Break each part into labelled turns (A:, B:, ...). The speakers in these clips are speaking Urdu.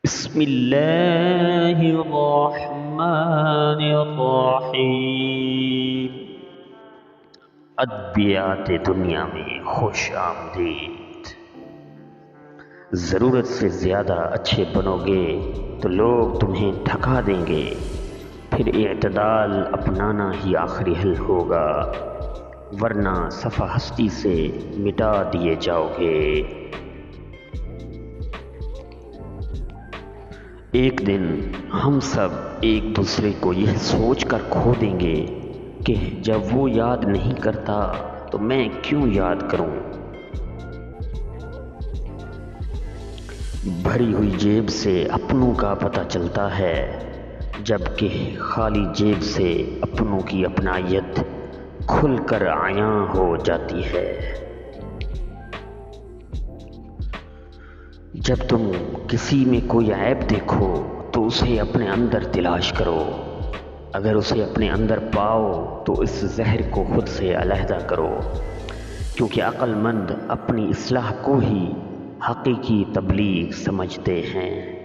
A: بسم اللہ الرحمن الرحیم۔ ادبیات دنیا میں خوش آمدید۔ ضرورت سے زیادہ اچھے بنو گے تو لوگ تمہیں تھکا دیں گے، پھر اعتدال اپنانا ہی آخری حل ہوگا، ورنہ صفحہ ہستی سے مٹا دیے جاؤ گے۔ ایک دن ہم سب ایک دوسرے کو یہ سوچ کر کھو دیں گے کہ جب وہ یاد نہیں کرتا تو میں کیوں یاد کروں۔ بھری ہوئی جیب سے اپنوں کا پتہ چلتا ہے، جبکہ خالی جیب سے اپنوں کی اپنائیت کھل کر عیاں ہو جاتی ہے۔ جب تم کسی میں کوئی عیب دیکھو تو اسے اپنے اندر تلاش کرو، اگر اسے اپنے اندر پاؤ تو اس زہر کو خود سے علیحدہ کرو، کیونکہ عقل مند اپنی اصلاح کو ہی حقیقی تبلیغ سمجھتے ہیں۔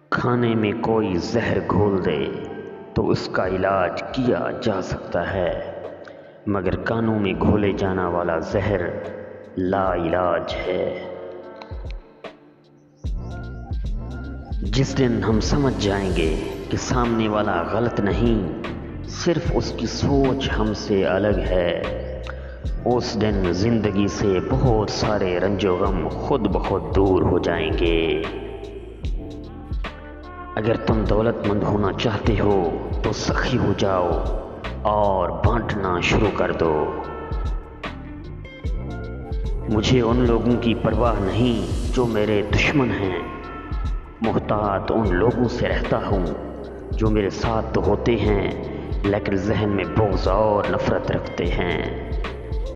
A: کھانے میں کوئی زہر گھول دے تو اس کا علاج کیا جا سکتا ہے، مگر کانوں میں گھولے جانا والا زہر لا علاج ہے۔ جس دن ہم سمجھ جائیں گے کہ سامنے والا غلط نہیں، صرف اس کی سوچ ہم سے الگ ہے، اس دن زندگی سے بہت سارے رنج و غم خود بخود دور ہو جائیں گے۔ اگر تم دولت مند ہونا چاہتے ہو تو سخی ہو جاؤ اور بانٹنا شروع کر دو۔ مجھے ان لوگوں کی پرواہ نہیں جو میرے دشمن ہیں، محتاط ان لوگوں سے رہتا ہوں جو میرے ساتھ تو ہوتے ہیں لیکن ذہن میں بغض اور نفرت رکھتے ہیں۔